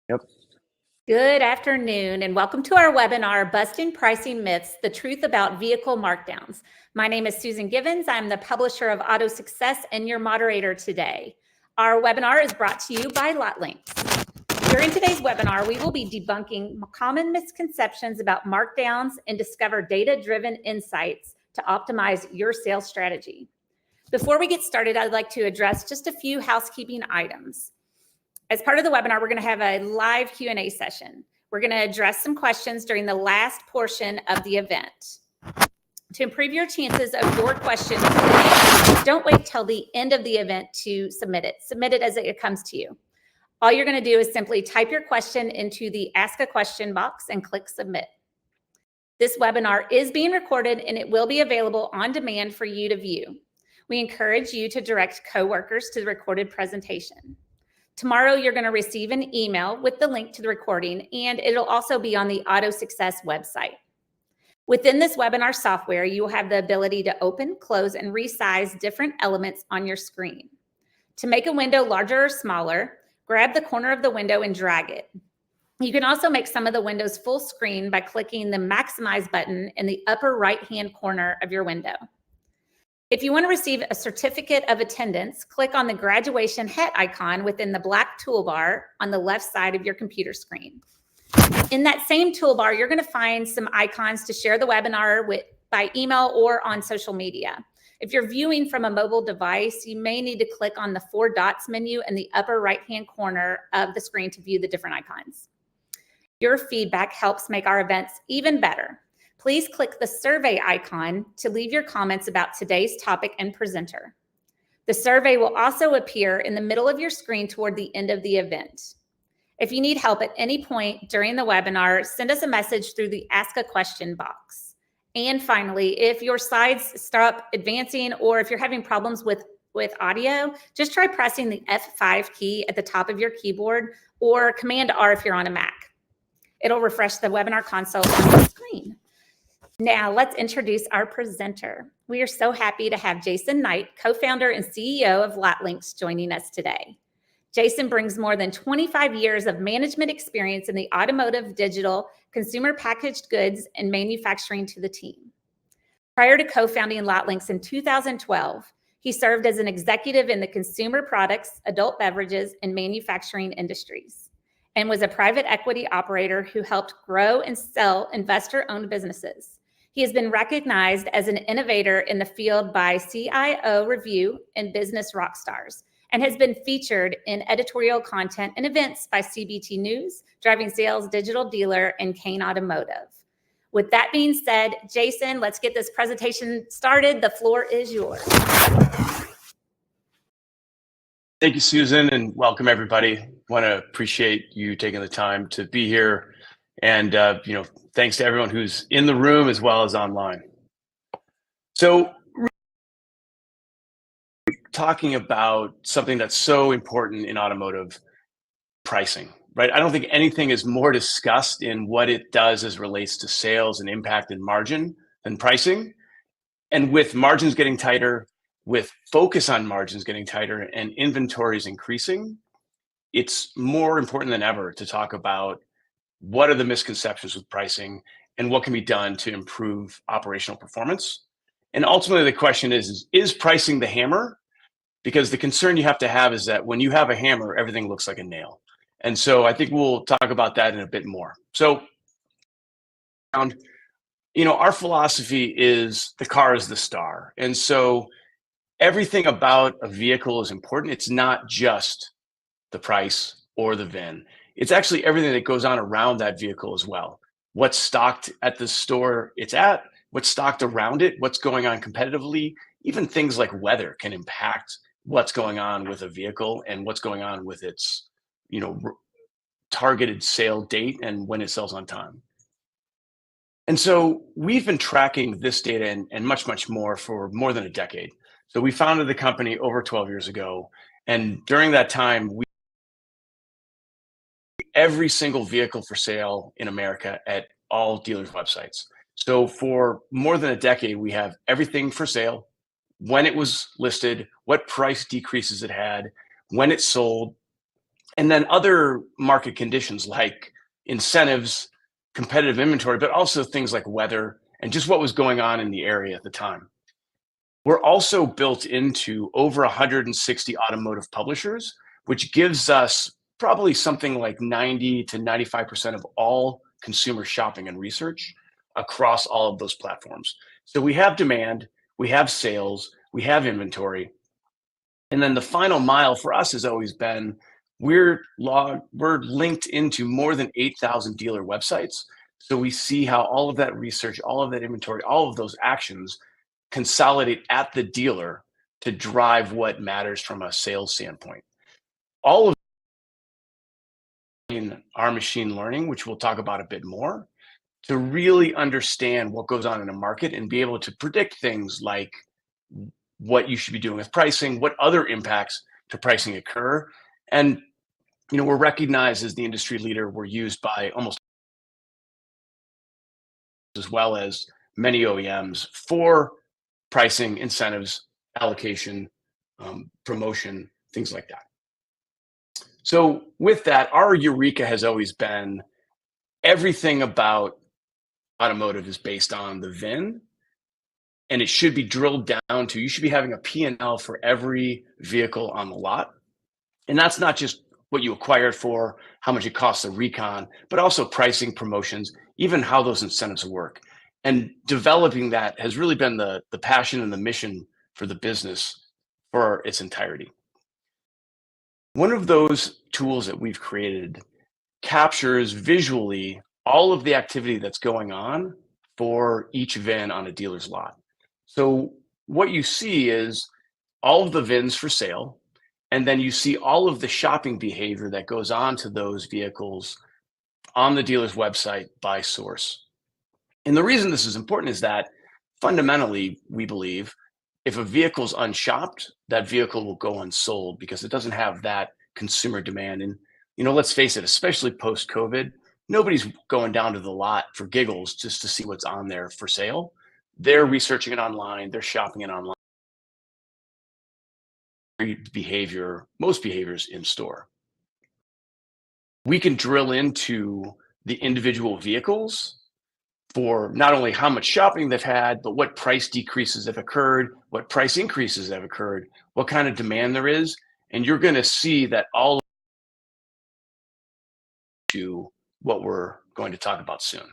Yep. Good afternoon and welcome to our webinar, Busting Pricing Myths, the Truth About Vehicle Markdowns. My name is Susan Givens. I'm the publisher of Auto Success and your moderator today. Our webinar is brought to you by Lotlinx. During today's webinar, we will be debunking common misconceptions about markdowns and discover data-driven insights to optimize your sales strategy. Before we get started, I'd like to address just a few housekeeping items. As part of the webinar, we're going to have a live Q&A session. We're going to address some questions during the last portion of the event. To improve your chances of your question, don't wait till the end of the event to submit it. Submit it as it comes to you. All you're going to do is simply type your question into the Ask a Question box and click Submit. This webinar is being recorded and it will be available on demand for you to view. We encourage you to direct coworkers to the recorded presentation. Tomorrow, you're going to receive an email with the link to the recording, and it'll also be on the Auto Success website. Within this webinar software, you will have the ability to open, close, and resize different elements on your screen. To make a window larger or smaller, grab the corner of the window and drag it. You can also make some of the windows full screen by clicking the Maximize button in the upper right-hand corner of your window. If you want to receive a certificate of attendance, click on the graduation hat icon within the black toolbar on the left side of your computer screen. In that same toolbar, you're going to find some icons to share the webinar by email or on social media. If you're viewing from a mobile device, you may need to click on the 4 dots menu in the upper right-hand corner of the screen to view the different icons. Your feedback helps make our events even better. Please click the survey icon to leave your comments about today's topic and presenter. The survey will also appear in the middle of your screen toward the end of the event. If you need help at any point during the webinar, send us a message through the Ask a Question box. And finally, if your slides stop advancing or if you're having problems with audio, just try pressing the F5 key at the top of your keyboard or Command R if you're on a Mac. It'll refresh the webinar console on the screen. Now, let's introduce our presenter. We are so happy to have Jason Knight, co-founder and CEO of Lotlinx, joining us today. Jason brings more than 25 years of management experience in the automotive, digital, consumer packaged goods, and manufacturing to the team. Prior to co-founding Lotlinx in 2012, he served as an executive in the consumer products, adult beverages, and manufacturing industries, and was a private equity operator who helped grow and sell investor-owned businesses. He has been recognized as an innovator in the field by CIO Review and Business Rockstars, and has been featured in editorial content and events by CBT News, Driving Sales, Digital Dealer, and Kane Automotive. With that being said, Jason, let's get this presentation started. The floor is yours. Thank you, Susan, and welcome everybody. Want to appreciate you taking the time to be here, and thanks to everyone who's in the room as well as online. So, talking about something that's so important in automotive, pricing, right? I don't think anything is more discussed in what it does as relates to sales and impact and margin than pricing. And with margins getting tighter, with focus on margins getting tighter and inventories increasing, it's more important than ever to talk about what are the misconceptions with pricing and what can be done to improve operational performance. And ultimately, the question is pricing the hammer? Because the concern you have to have is that when you have a hammer, everything looks like a nail. And so I think we'll talk about that in a bit more. So, our philosophy is the car is the star. And so everything about a vehicle is important. It's not just the price or the VIN. It's actually everything that goes on around that vehicle as well. What's stocked at the store it's at, what's stocked around it, what's going on competitively, even things like weather can impact what's going on with a vehicle and what's going on with its, targeted sale date and when it sells on time. And so we've been tracking this data and much, much more for more than a decade. So we founded the company over 12 years ago. And during that time, every single vehicle for sale in America at all dealers' websites. So for more than a decade, we have everything for sale, when it was listed, what price decreases it had, when it sold, And then other market conditions like incentives, competitive inventory, but also things like weather and just what was going on in the area at the time. We're also built into over 160 automotive publishers, which gives us probably something like 90 to 95% of all consumer shopping and research across all of those platforms. So we have demand, we have sales, we have inventory. And then the final mile for us has always been we're linked into more than 8,000 dealer websites. So we see how all of that research, all of that inventory, all of those actions consolidate at the dealer to drive what matters from a sales standpoint. All of in our machine learning, which we'll talk about a bit more, to really understand what goes on in a market and be able to predict things like what you should be doing with pricing, what other impacts to pricing occur. And we're recognized as the industry leader. We're used by almost as well as many OEMs for pricing, incentives, allocation, promotion, things like that. So with that, our eureka has always been everything about automotive is based on the VIN, and it should be drilled down to, you should be having a P&L for every vehicle on the lot. And that's not just what you acquired for, how much it costs a recon, but also pricing, promotions, even how those incentives work. And developing that has really been the passion and the mission for the business for its entirety. One of those tools that we've created captures visually all of the activity that's going on for each VIN on a dealer's lot. So what you see is all of the VINs for sale, and then you see all of the shopping behavior that goes on to those vehicles on the dealer's website by source. And the reason this is important is that fundamentally, we believe if a vehicle's unshopped, that vehicle will go unsold because it doesn't have that consumer demand. And let's face it, especially post-COVID, nobody's going down to the lot for giggles just to see what's on there for sale. They're researching it online, they're shopping it online. Most behaviors in store. We can drill into the individual vehicles for not only how much shopping they've had, but what price decreases have occurred, what price increases have occurred, what kind of demand there is. And you're going to see that all to what we're going to talk about soon.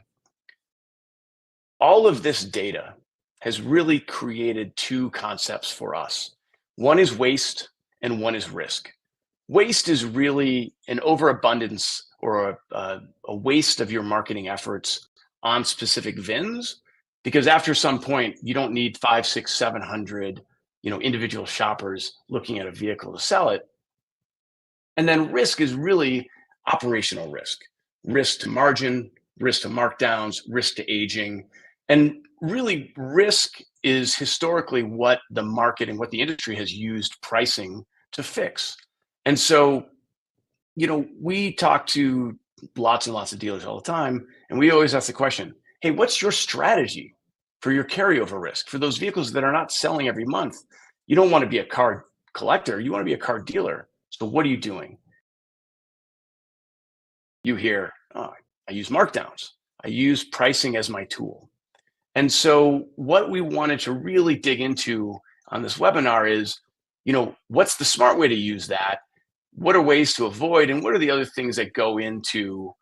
All of this data has really created two concepts for us. One is waste and one is risk. Waste is really an overabundance or a waste of your marketing efforts on specific VINs, because after some point, you don't need 500, 600, 700, individual shoppers looking at a vehicle to sell it. And then risk is really operational risk, risk to margin, risk to markdowns, risk to aging. And really, risk is historically what the market and what the industry has used pricing to fix. And so, we talk to lots and lots of dealers all the time, and we always ask the question, hey, what's your strategy for your carryover risk? For those vehicles that are not selling every month, you don't want to be a car collector, you want to be a car dealer. So what are you doing? You hear, oh, I use markdowns. I use pricing as my tool. And so what we wanted to really dig into on this webinar is, what's the smart way to use that? What are ways to avoid? And what are the other things that go into,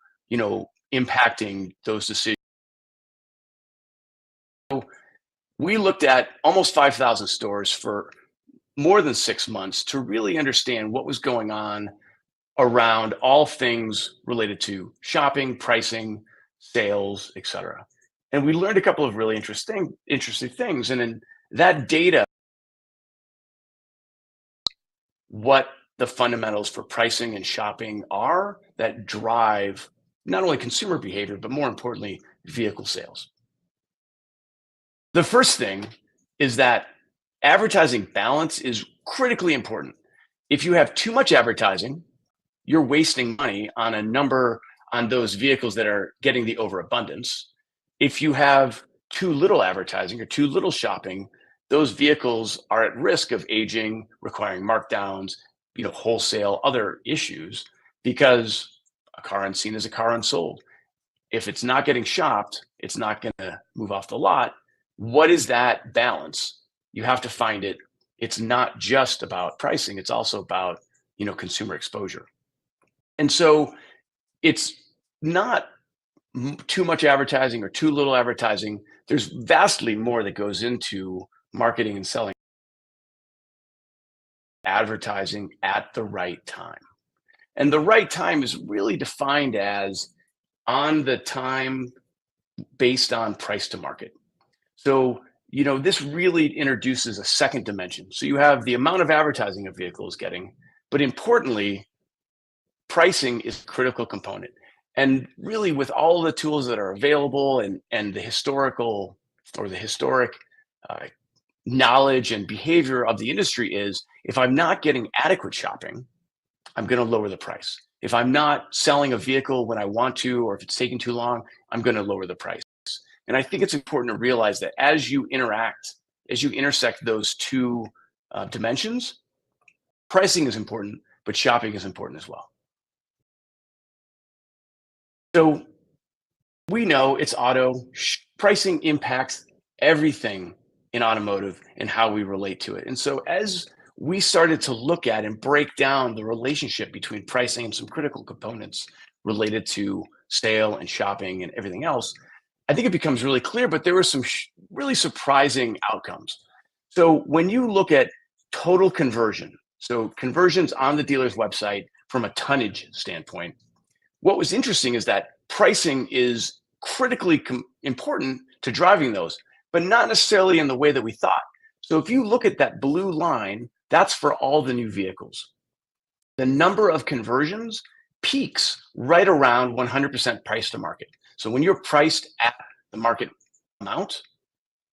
impacting those decisions? So we looked at almost 5,000 stores for more than 6 months to really understand what was going on around all things related to shopping, pricing, sales, et cetera. And we learned a couple of really interesting things. And in that data, what the fundamentals for pricing and shopping are that drive not only consumer behavior, but more importantly, vehicle sales. The first thing is that advertising balance is critically important. If you have too much advertising, you're wasting money on those vehicles that are getting the overabundance. If you have too little advertising or too little shopping, those vehicles are at risk of aging, requiring markdowns, wholesale, other issues. because a car unseen is a car unsold. If it's not getting shopped, it's not going to move off the lot. What is that balance? You have to find it. It's not just about pricing, it's also about, consumer exposure. And so it's not too much advertising or too little advertising. There's vastly more that goes into marketing and selling advertising at the right time. And the right time is really defined as on the time based on price to market. So, this really introduces a second dimension. So you have the amount of advertising a vehicle is getting, but importantly, pricing is a critical component. And really, with all the tools that are available and the historic uh, knowledge and behavior of the industry is, if I'm not getting adequate shopping, I'm going to lower the price. If I'm not selling a vehicle when I want to, or if it's taking too long, I'm going to lower the price. And I think it's important to realize that as you intersect those two dimensions, pricing is important, but shopping is important as well. So we know it's auto. Pricing impacts everything in automotive and how we relate to it. And so as we started to look at and break down the relationship between pricing and some critical components related to sale and shopping and everything else, I think it becomes really clear, but there were some really surprising outcomes. So when you look at total conversion, so conversions on the dealer's website from a tonnage standpoint, what was interesting is that pricing is critically important to driving those, but not necessarily in the way that we thought. So if you look at that blue line, that's for all the new vehicles. The number of conversions peaks right around 100% price to market. So when you're priced at the market amount,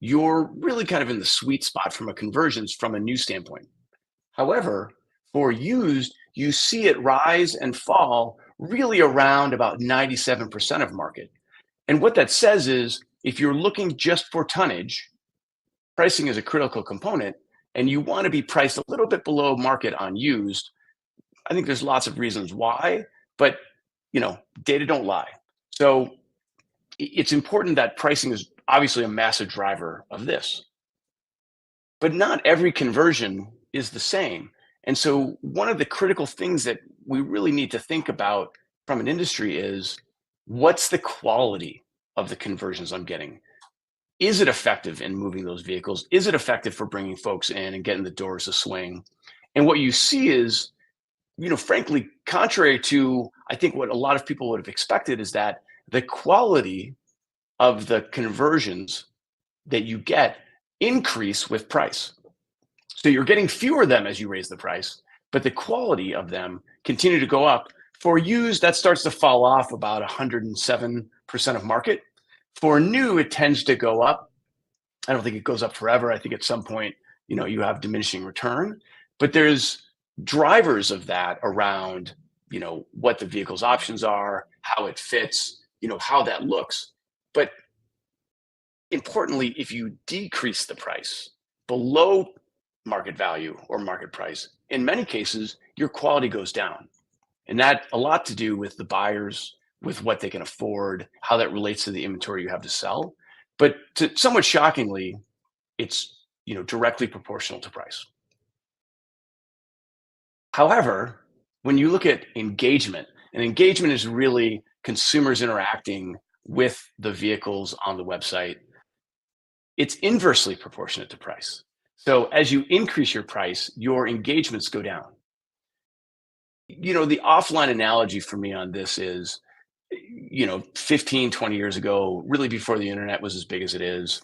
you're really kind of in the sweet spot from a conversions from a new standpoint. However, for used, you see it rise and fall really around about 97% of market. And what that says is, if you're looking just for tonnage, pricing is a critical component, and you want to be priced a little bit below market on used. I think there's lots of reasons why, but data don't lie. So it's important that pricing is obviously a massive driver of this. But not every conversion is the same. And so one of the critical things that we really need to think about from an industry is, what's the quality of the conversions I'm getting? Is it effective in moving those vehicles? Is it effective for bringing folks in and getting the doors to swing? And what you see is, frankly, contrary to, I think, what a lot of people would have expected, is that the quality of the conversions that you get increase with price. So you're getting fewer of them as you raise the price, but the quality of them continue to go up. For used, that starts to fall off about 107% of market. For new, it tends to go up. I don't think it goes up forever. I think at some point, you have diminishing return, but there's drivers of that around, what the vehicle's options are, how it fits, how that looks. But importantly, if you decrease the price below market value or market price, in many cases, your quality goes down. And that a lot to do with the buyers, with what they can afford, how that relates to the inventory you have to sell. But somewhat shockingly, it's directly proportional to price. However, when you look at engagement, and engagement is really consumers interacting with the vehicles on the website, it's inversely proportionate to price. So as you increase your price, your engagements go down. The offline analogy for me on this is, 15, 20 years ago, really before the internet was as big as it is,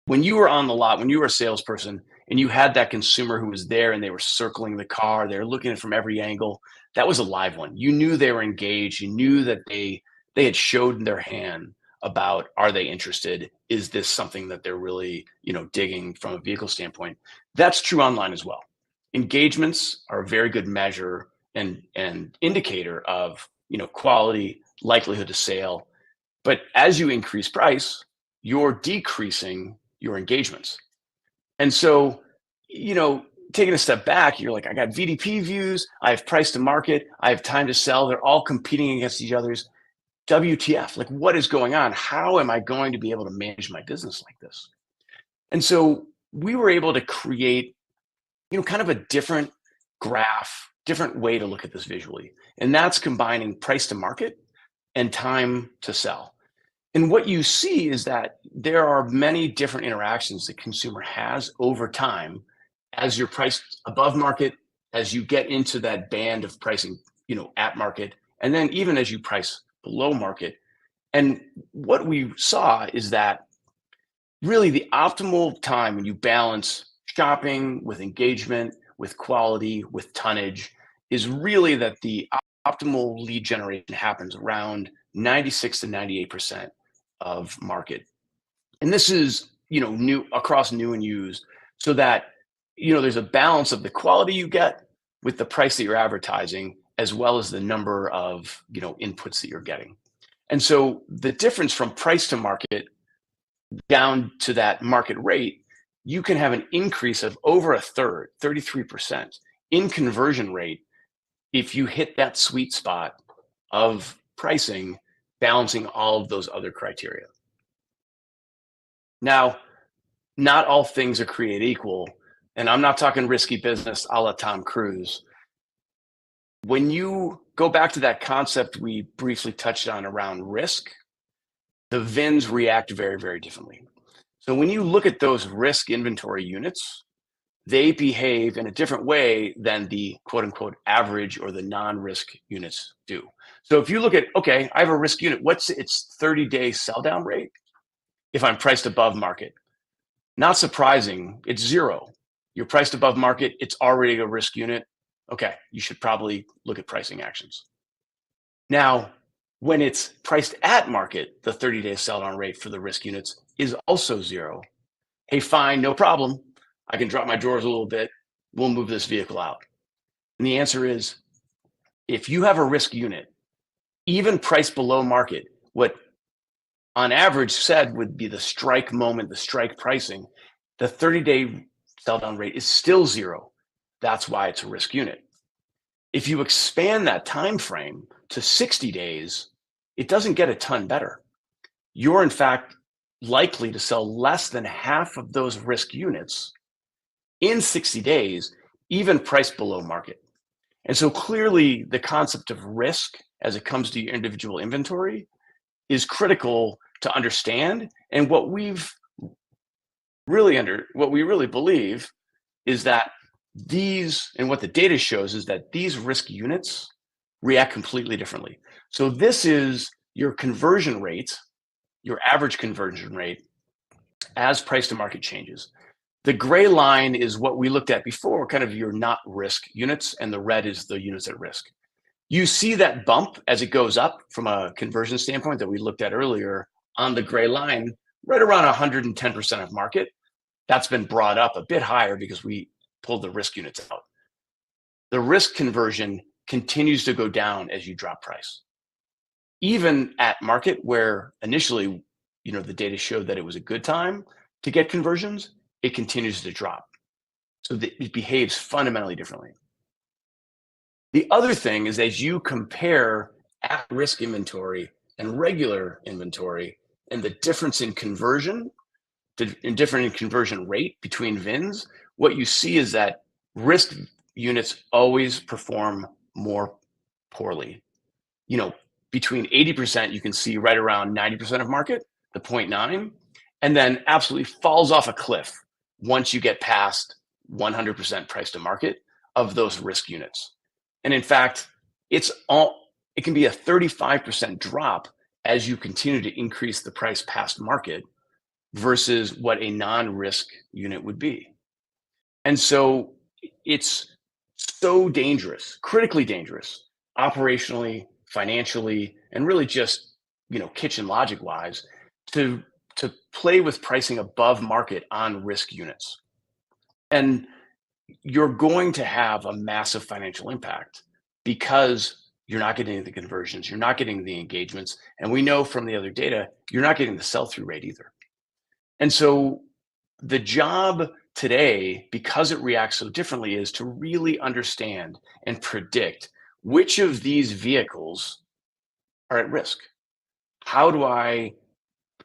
when you were on the lot, when you were a salesperson and you had that consumer who was there and they were circling the car, they were looking at it from every angle, that was a live one. You knew they were engaged. You knew that they had showed their hand about, are they interested? Is this something that they're really, digging from a vehicle standpoint? That's true online as well. Engagements are a very good measure and indicator of, quality, likelihood to sale. But as you increase price, you're decreasing your engagements. And so, taking a step back, you're like, I got VDP views, I have price to market, I have time to sell. They're all competing against each other's. WTF, like what is going on? How am I going to be able to manage my business like this? And so we were able to create, kind of a different graph, different way to look at this visually. And that's combining price to market and time to sell. And what you see is that there are many different interactions the consumer has over time as you're priced above market, as you get into that band of pricing, at market, and then even as you price below market. And what we saw is that really the optimal time when you balance shopping with engagement, with quality, with tonnage, is really that the optimal lead generation happens around 96 to 98% of market. And this is, new across new and used, so that, there's a balance of the quality you get with the price that you're advertising, as well as the number of, inputs that you're getting. And so the difference from price to market down to that market rate, you can have an increase of over a third, 33% in conversion rate if you hit that sweet spot of pricing, balancing all of those other criteria. Now, not all things are created equal, and I'm not talking risky business a la Tom Cruise. When you go back to that concept we briefly touched on around risk, the VINs react very, very differently. So when you look at those risk inventory units, they behave in a different way than the quote unquote average or the non-risk units do. So if you look at, okay, I have a risk unit, what's its 30-day sell down rate if I'm priced above market? Not surprising, it's 0. You're priced above market, it's already a risk unit. Okay, you should probably look at pricing actions. Now, when it's priced at market, the 30-day sell down rate for the risk units is also 0. Hey, fine, no problem. I can drop my drawers a little bit. We'll move this vehicle out. And the answer is, if you have a risk unit, even priced below market, what on average said would be the strike moment, the strike pricing, the 30-day sell down rate is still 0. That's why it's a risk unit. If you expand that time frame to 60 days, it doesn't get a ton better. You're in fact likely to sell less than half of those risk units in 60 days, even priced below market. And so clearly the concept of risk as it comes to your individual inventory is critical to understand. And what we really believe is that what the data shows is that these risk units react completely differently. So this is your conversion rate, your average conversion rate as price to market changes. The gray line is what we looked at before, kind of your not risk units, and the red is the units at risk. You see that bump as it goes up from a conversion standpoint that we looked at earlier on the gray line, right around 110% of market. That's been brought up a bit higher because we pulled the risk units out. The risk conversion continues to go down as you drop price. Even at market, where initially, the data showed that it was a good time to get conversions, it continues to drop. So it behaves fundamentally differently. The other thing is, as you compare at-risk inventory and regular inventory, and the difference in conversion, different in conversion rate between VINs, what you see is that risk units always perform more poorly. Between 80%, you can see right around 90% of market, the 0.9, and then absolutely falls off a cliff once you get past 100% price to market of those risk units. And in fact, it can be a 35% drop as you continue to increase the price past market versus what a non-risk unit would be. And so it's so dangerous, critically dangerous, operationally, financially, and really just, kitchen logic wise, to play with pricing above market on risk units. And you're going to have a massive financial impact because you're not getting the conversions, you're not getting the engagements, and we know from the other data, you're not getting the sell-through rate either. And so the job today, because it reacts so differently, is to really understand and predict which of these vehicles are at risk. How do I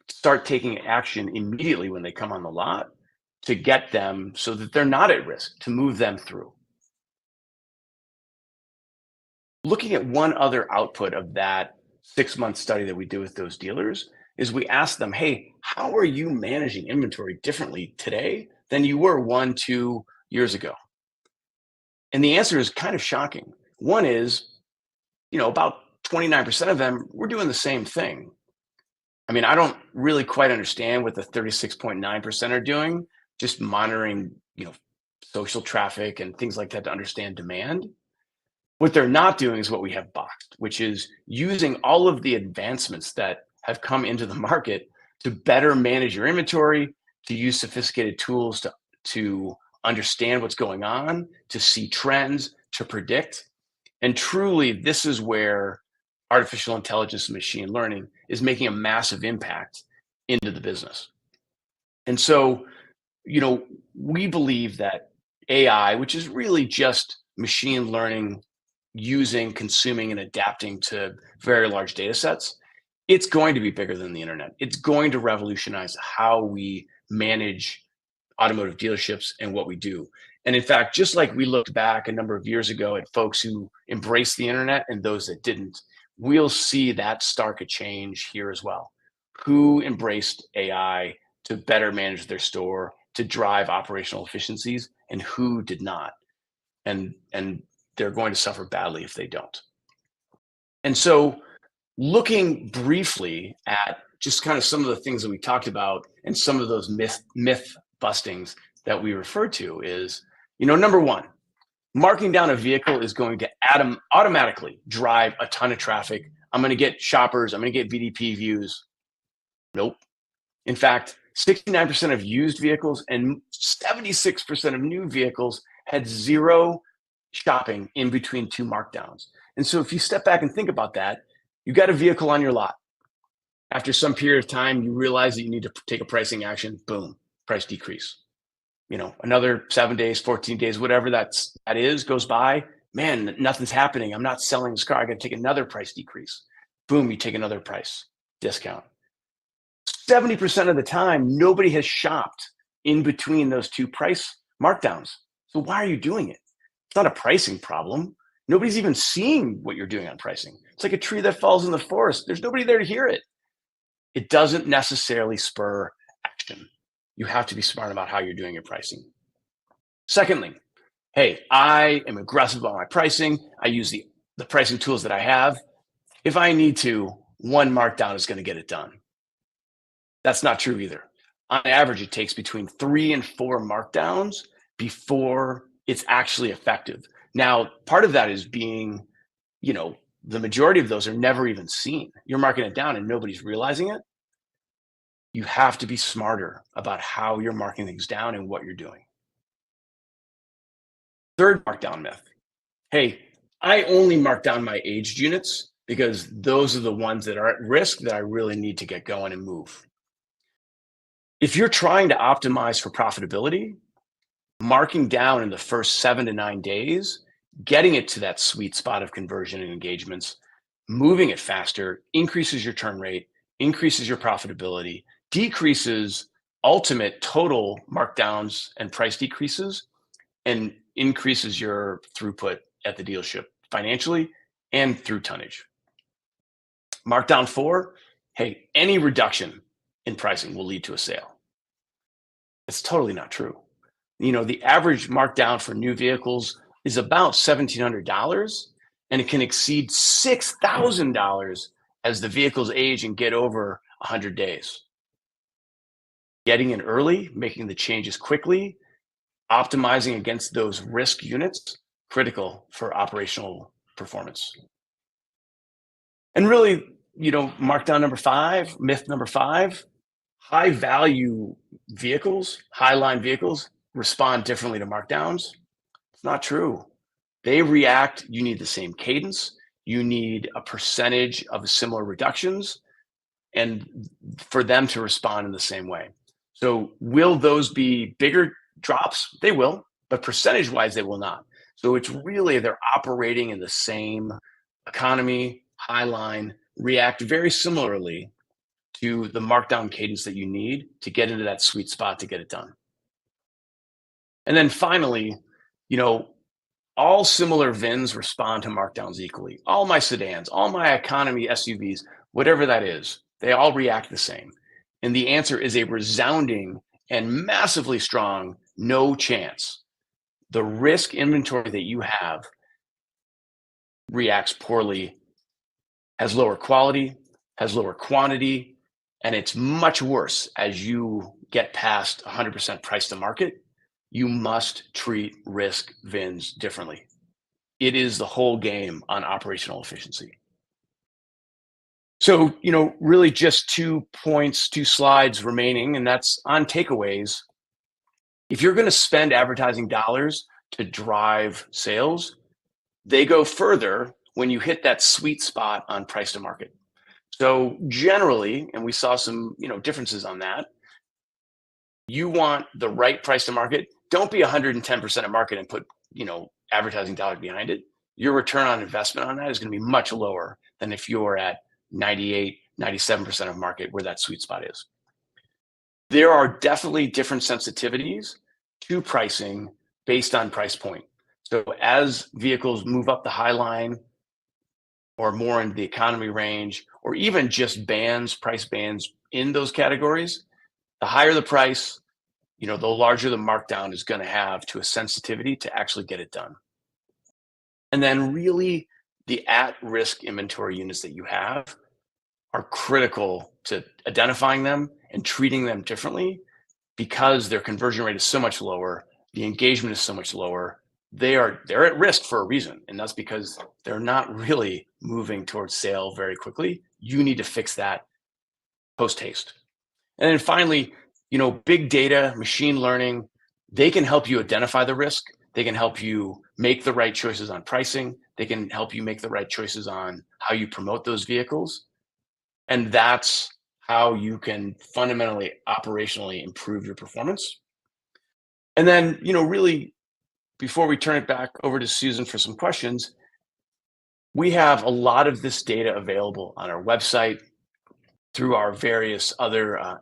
start taking action immediately when they come on the lot to get them so that they're not at risk, to move them through? Looking at one other output of that 6-month study that we did with those dealers is we asked them, hey, how are you managing inventory differently today than you were 1-2 years ago? And the answer is kind of shocking. One is, about 29% of them were doing the same thing. I mean, I don't really quite understand what the 36.9% are doing, just monitoring, social traffic and things like that to understand demand. What they're not doing is what we have boxed, which is using all of the advancements that have come into the market to better manage your inventory, to use sophisticated tools to understand what's going on, to see trends, to predict. And truly, this is where artificial intelligence and machine learning is making a massive impact into the business. And so, we believe that AI, which is really just machine learning using, consuming, and adapting to very large data sets, it's going to be bigger than the internet. It's going to revolutionize how we manage automotive dealerships and what we do. And in fact, just like we looked back a number of years ago at folks who embraced the internet and those that didn't, we'll see that stark a change here as well. Who embraced AI to better manage their store, to drive operational efficiencies, and who did not. And they're going to suffer badly if they don't. And so, looking briefly at just kind of some of the things that we talked about and some of those myth bustings that we refer to is, number one, marking down a vehicle is going to automatically drive a ton of traffic. I'm going to get shoppers. I'm going to get VDP views. Nope. In fact, 69% of used vehicles and 76% of new vehicles had zero shopping in between two markdowns. And so if you step back and think about that, you got a vehicle on your lot. After some period of time, you realize that you need to take a pricing action. Boom, price decrease. Another 7 days, 14 days, whatever that is, goes by. Man, nothing's happening. I'm not selling this car. I got to take another price decrease. Boom, you take another price discount. 70% of the time, nobody has shopped in between those two price markdowns. So why are you doing it? It's not a pricing problem. Nobody's even seeing what you're doing on pricing. It's like a tree that falls in the forest. There's nobody there to hear it. It doesn't necessarily spur action. You have to be smart about how you're doing your pricing. Secondly, hey, I am aggressive about my pricing. I use the pricing tools that I have. If I need to, one markdown is going to get it done. That's not true either. On average, it takes between 3 and 4 markdowns before it's actually effective. Now, part of that is being, the majority of those are never even seen. You're marking it down and nobody's realizing it. You have to be smarter about how you're marking things down and what you're doing. Third markdown myth. Hey, I only mark down my aged units because those are the ones that are at risk that I really need to get going and move. If you're trying to optimize for profitability, marking down in the first 7 to 9 days, getting it to that sweet spot of conversion and engagements, moving it faster, increases your turn rate, increases your profitability, decreases ultimate total markdowns and price decreases, and increases your throughput at the dealership financially and through tonnage. Markdown 4, hey, any reduction in pricing will lead to a sale. It's totally not true. The average markdown for new vehicles is about $1,700, and it can exceed $6,000 as the vehicles age and get over 100 days. Getting in early, making the changes quickly, optimizing against those risk units, critical for operational performance. And really, markdown number 5, myth number 5, high value vehicles, high line vehicles respond differently to markdowns. It's not true. They react. You need the same cadence. You need a percentage of similar reductions and for them to respond in the same way. So will those be bigger drops, they will, but percentage-wise, they will not. So it's really they're operating in the same economy, high line, react very similarly to the markdown cadence that you need to get into that sweet spot to get it done. And then finally, you know, all similar VINs respond to markdowns equally. All my sedans, all my economy SUVs, whatever that is, they all react the same. And the answer is a resounding and massively strong no chance. The risk inventory that you have reacts poorly, has lower quality, has lower quantity, and it's much worse as you get past 100% price to market. You must treat risk VINs differently. It is the whole game on operational efficiency. So, really just 2 points, 2 slides remaining, and that's on takeaways. If you're going to spend advertising dollars to drive sales, they go further when you hit that sweet spot on price to market. So generally, and we saw some, differences on that, you want the right price to market. Don't be 110% of market and put, advertising dollars behind it. Your return on investment on that is going to be much lower than if you're at 98, 97% of market where that sweet spot is. There are definitely different sensitivities to pricing based on price point. So as vehicles move up the high line or more into the economy range, or even just price bands in those categories, the higher the price, the larger the markdown is going to have to a sensitivity to actually get it done. And then really the at-risk inventory units that you have are critical to identifying them and treating them differently because their conversion rate is so much lower, the engagement is so much lower. They're at risk for a reason, and that's because they're not really moving towards sale very quickly. You need to fix that post haste. And then finally, big data, machine learning, they can help you identify the risk. They can help you make the right choices on pricing. They can help you make the right choices on how you promote those vehicles. And that's how you can fundamentally operationally improve your performance. And then, really, before we turn it back over to Susan for some questions, we have a lot of this data available on our website through our various other,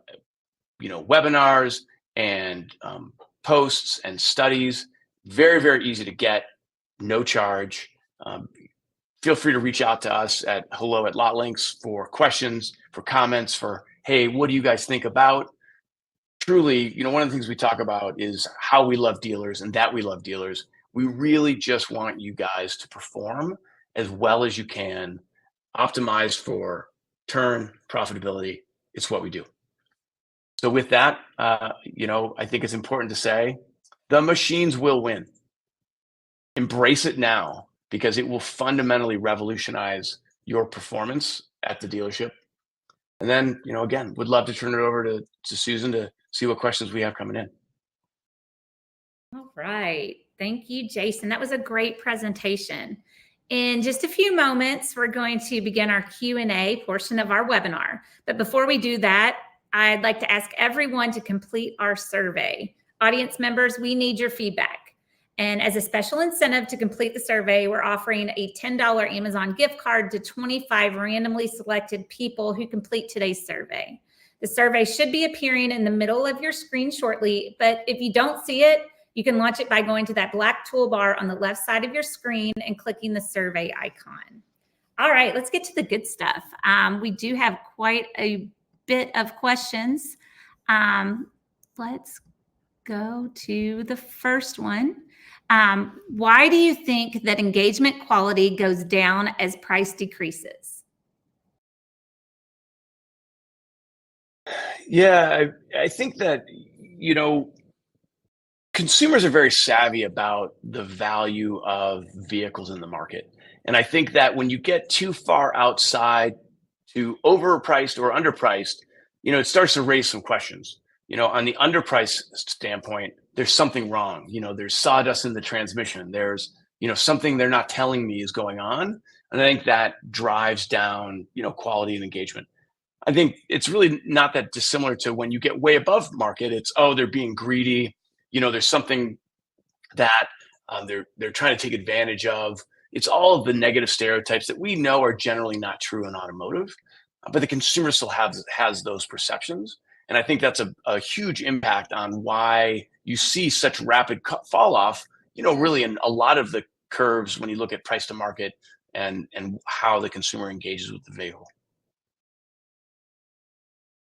webinars and posts and studies. Very, very easy to get, no charge. Feel free to reach out to us at hello@Lotlinx for questions, for comments, for, hey, what do you guys think about? Truly, one of the things we talk about is how we love dealers and that we love dealers. We really just want you guys to perform as well as you can, optimize for turn profitability. It's what we do. So with that, I think it's important to say the machines will win. Embrace it now because it will fundamentally revolutionize your performance at the dealership. And then, again, would love to turn it over to Susan to see what questions we have coming in. All right. Thank you, Jason. That was a great presentation. In just a few moments, we're going to begin our Q&A portion of our webinar. But before we do that, I'd like to ask everyone to complete our survey. Audience members, we need your feedback. And as a special incentive to complete the survey, we're offering a $10 Amazon gift card to 25 randomly selected people who complete today's survey. The survey should be appearing in the middle of your screen shortly, but if you don't see it, you can launch it by going to that black toolbar on the left side of your screen and clicking the survey icon. All right, let's get to the good stuff. We do have quite a bit of questions. Let's go to the first one. Why do you think that engagement quality goes down as price decreases? Yeah, I think that, consumers are very savvy about the value of vehicles in the market. And I think that when you get too far outside to overpriced or underpriced, it starts to raise some questions. On the underpriced standpoint, there's something wrong. There's sawdust in the transmission. There's, something they're not telling me is going on. And I think that drives down, quality and engagement. I think it's really not that dissimilar to when you get way above market. It's, they're being greedy. there's something that they're trying to take advantage of. It's all of the negative stereotypes that we know are generally not true in automotive, but the consumer still has those perceptions. And I think that's a huge impact on why you see such rapid fall off, really in a lot of the curves when you look at price to market and how the consumer engages with the vehicle.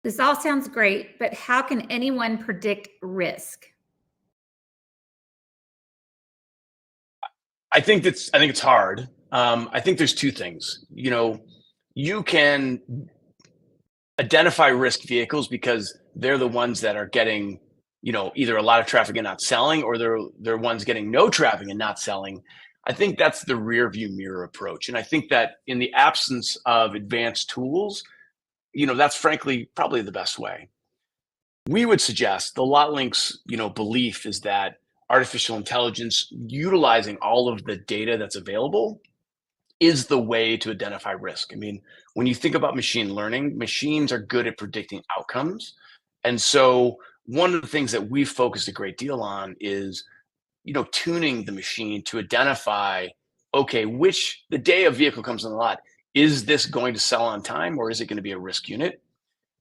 This all sounds great, but how can anyone predict risk? I think it's hard. I think there's two things. You can identify risk vehicles because they're the ones that are getting, either a lot of traffic and not selling, or they're ones getting no traffic and not selling. I think that's the rear view mirror approach. And I think that in the absence of advanced tools, that's frankly probably the best way. We would suggest the Lotlinx, belief is that artificial intelligence utilizing all of the data that's available is the way to identify risk. I mean, when you think about machine learning, machines are good at predicting outcomes. And so one of the things that we've focused a great deal on is, tuning the machine to identify, okay, the day a vehicle comes on the lot, is this going to sell on time or is it going to be a risk unit?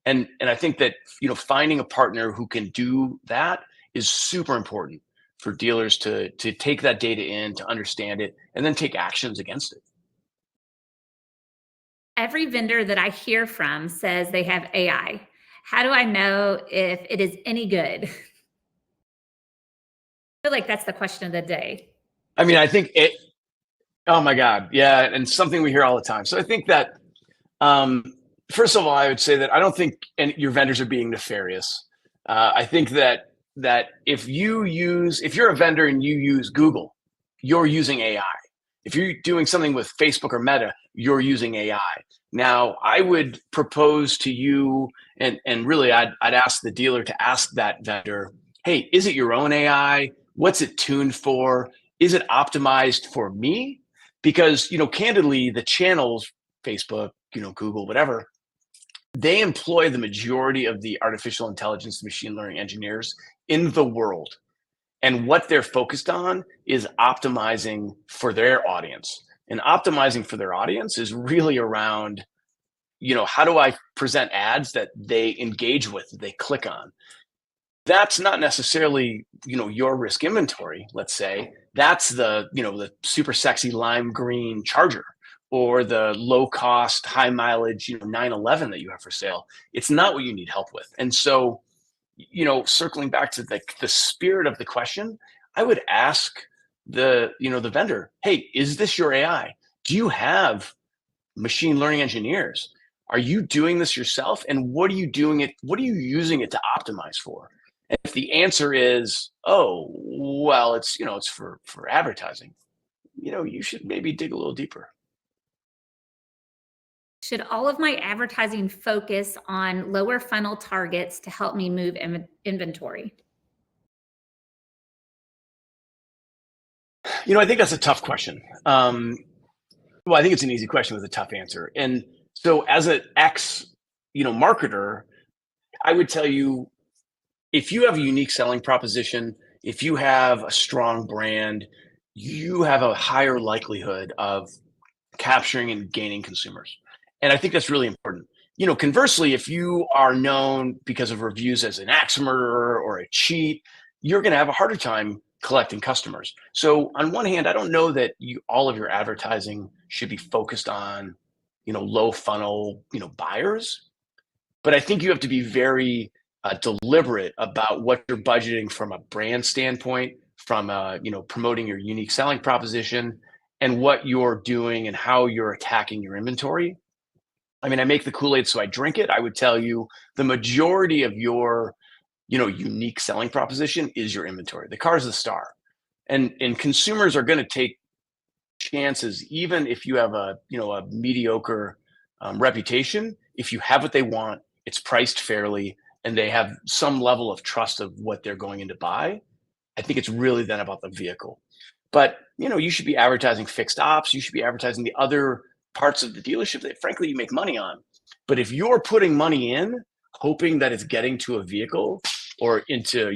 And I think that, finding a partner who can do that is super important for dealers to take that data in, to understand it, and then take actions against it. Every vendor that I hear from says they have AI. How do I know if it is any good? I feel like that's the question of the day. I mean, I think it, oh my God. Yeah. And something we hear all the time. So I think that, first of all, I would say that I don't think your vendors are being nefarious. I think that if you're a vendor and you use Google, you're using AI. If you're doing something with Facebook or Meta, you're using AI. Now, I would propose to you, and really, I'd ask the dealer to ask that vendor, hey, is it your own AI? What's it tuned for? Is it optimized for me? Because, candidly, the channels, Facebook, Google, whatever, they employ the majority of the artificial intelligence machine learning engineers in the world. And what they're focused on is optimizing for their audience. And optimizing for their audience is really around, how do I present ads that they engage with, that they click on? That's not necessarily, your risk inventory, let's say. That's the super sexy lime green Charger or the low cost, high mileage, 911 that you have for sale. It's not what you need help with. And so, circling back to the spirit of the question, I would ask the vendor, hey, is this your AI? Do you have machine learning engineers? Are you doing this yourself? And what are you using it to optimize for? And if the answer is, oh, well, it's for advertising, you should maybe dig a little deeper. Should all of my advertising focus on lower funnel targets to help me move inventory? I think that's a tough question. Well, I think it's an easy question with a tough answer. And so as an marketer, I would tell you, if you have a unique selling proposition, if you have a strong brand, you have a higher likelihood of capturing and gaining consumers. And I think that's really important. Conversely, if you are known because of reviews as an axe murderer or a cheat, you're going to have a harder time collecting customers. So on one hand, I don't know that all of your advertising should be focused on, low funnel, buyers, but I think you have to be very deliberate about what you're budgeting from a brand standpoint, from promoting your unique selling proposition, and what you're doing and how you're attacking your inventory. I mean, I make the Kool-Aid, so I drink it. I would tell you the majority of your, unique selling proposition is your inventory. The car is the star, and consumers are going to take chances, even if you have a mediocre reputation. If you have what they want, it's priced fairly, and they have some level of trust of what they're going in to buy, I think it's really then about the vehicle. But you should be advertising fixed ops. You should be advertising the other parts of the dealership that frankly you make money on. But if you're putting money in hoping that it's getting to a vehicle, or into,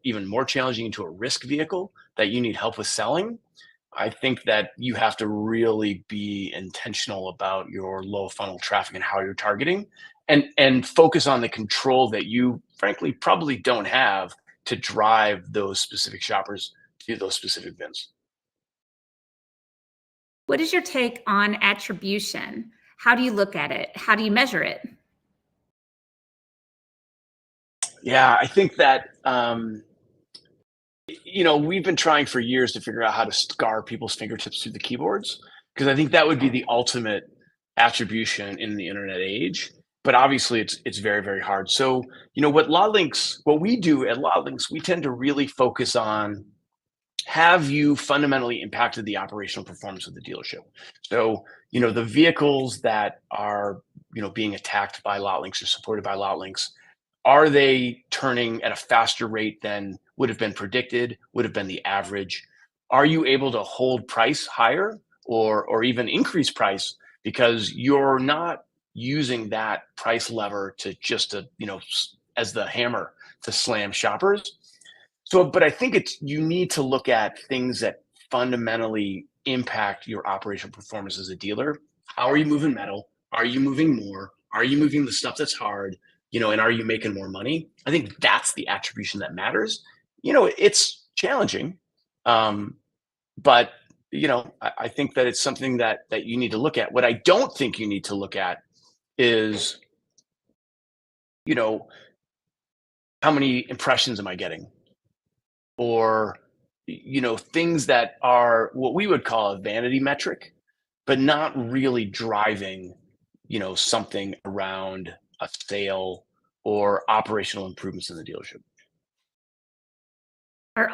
even more challenging, into a risk vehicle that you need help with selling, I think that you have to really be intentional about your low funnel traffic and how you're targeting, and focus on the control that you frankly probably don't have to drive those specific shoppers to those specific bins. What is your take on attribution? How do you look at it? How do you measure it? Yeah, I think that we've been trying for years to figure out how to scar people's fingertips through the keyboards, because I think that would be the ultimate attribution in the internet age. But obviously, it's very, very hard. So, what we do at Lotlinx, we tend to really focus on, have you fundamentally impacted the operational performance of the dealership? So, the vehicles that are, being attacked by Lotlinx or supported by Lotlinx, are they turning at a faster rate than would have been predicted, would have been the average? Are you able to hold price higher, or even increase price, because you're not using that price lever to just as the hammer to slam shoppers? So, but I think you need to look at things that fundamentally impact your operational performance as a dealer. How are you moving metal? Are you moving more? Are you moving the stuff that's hard? And are you making more money? I think that's the attribution that matters. It's challenging, but I think that it's something that you need to look at. What I don't think you need to look at is, you know, how many impressions am I getting? Or, things that are what we would call a vanity metric, but not really driving, something around a sale or operational improvements in the dealership. Are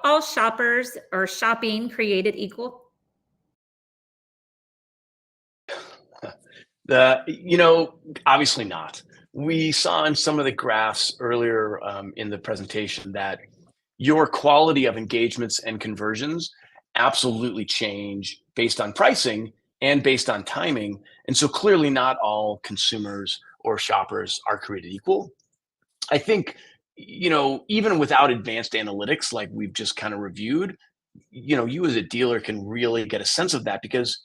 all shoppers or shopping created equal? Obviously not. We saw in some of the graphs earlier in the presentation that your quality of engagements and conversions absolutely change based on pricing and based on timing. And so clearly not all consumers or shoppers are created equal. I think, even without advanced analytics like we've just kind of reviewed, you as a dealer can really get a sense of that, because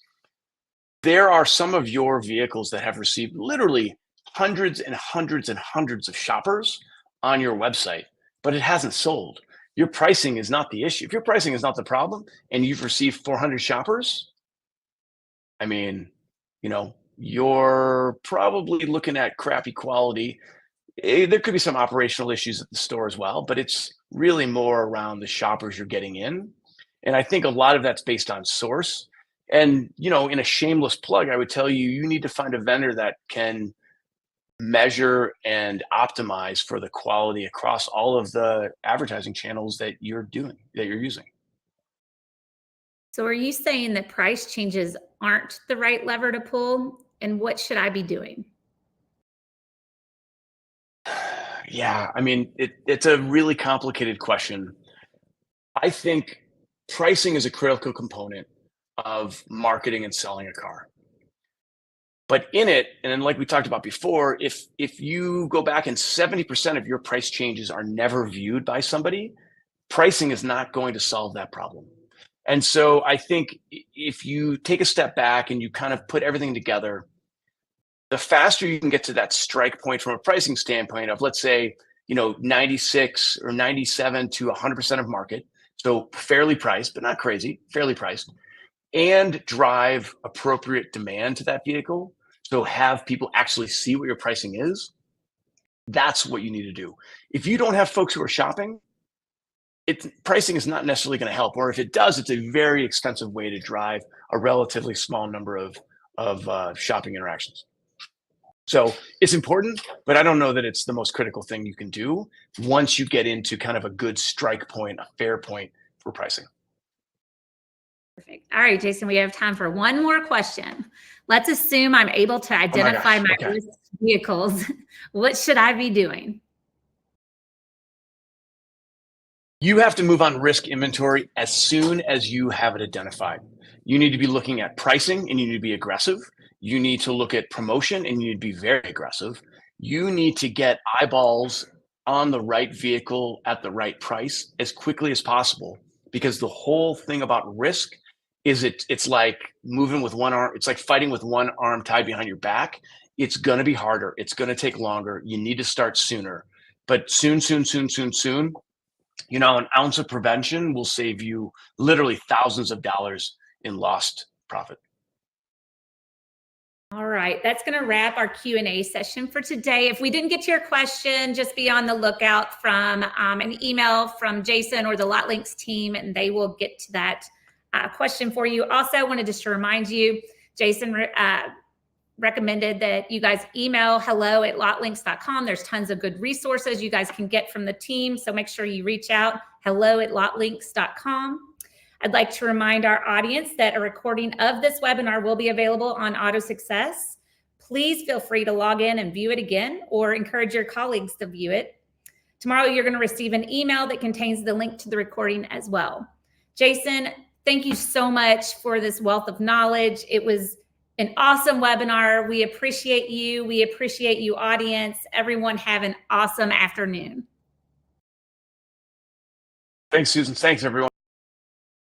there are some of your vehicles that have received literally hundreds and hundreds and hundreds of shoppers on your website, but it hasn't sold. Your pricing is not the issue. If your pricing is not the problem and you've received 400 shoppers, I mean, you're probably looking at crappy quality. There could be some operational issues at the store as well, but it's really more around the shoppers you're getting in. And I think a lot of that's based on source. And, in a shameless plug, I would tell you, you need to find a vendor that can measure and optimize for the quality across all of the advertising channels that you're using. So are you saying that price changes aren't the right lever to pull? And what should I be doing? Yeah, I mean, it's a really complicated question. I think pricing is a critical component of marketing and selling a car. But in it, and then like we talked about before, if you go back and 70% of your price changes are never viewed by somebody, pricing is not going to solve that problem. And so I think if you take a step back and you kind of put everything together, the faster you can get to that strike point from a pricing standpoint of, let's say, 96 or 97 to 100% of market. So fairly priced, but not crazy, fairly priced, and drive appropriate demand to that vehicle. So have people actually see what your pricing is. That's what you need to do. If you don't have folks who are shopping, pricing is not necessarily going to help. Or if it does, it's a very expensive way to drive a relatively small number of shopping interactions. So it's important, but I don't know that it's the most critical thing you can do once you get into kind of a good strike point, a fair point for pricing. Perfect. All right, Jason, we have time for one more question. Let's assume I'm able to identify my Okay. risk vehicles. What should I be doing? You have to move on risk inventory as soon as you have it identified. You need to be looking at pricing and you need to be aggressive. You need to look at promotion and you need to be very aggressive. You need to get eyeballs on the right vehicle at the right price as quickly as possible, because the whole thing about risk is it's like moving with one arm. It's like fighting with one arm tied behind your back. It's going to be harder. It's going to take longer. You need to start sooner, but soon, an ounce of prevention will save you literally thousands of dollars in lost profit. All right, that's going to wrap our Q&A session for today. If we didn't get to your question, just be on the lookout from an email from Jason or the Lotlinx team, and they will get to that question for you. Also, I wanted just to remind you, Jason recommended that you guys email hello@lotlinx.com. There's tons of good resources you guys can get from the team, so make sure you reach out, hello@lotlinx.com. I'd like to remind our audience that a recording of this webinar will be available on Auto Success. Please feel free to log in and view it again, or encourage your colleagues to view it. Tomorrow, you're going to receive an email that contains the link to the recording as well. Jason, thank you so much for this wealth of knowledge. It was an awesome webinar. We appreciate you. We appreciate you, audience. Everyone have an awesome afternoon. Thanks, Susan. Thanks, everyone.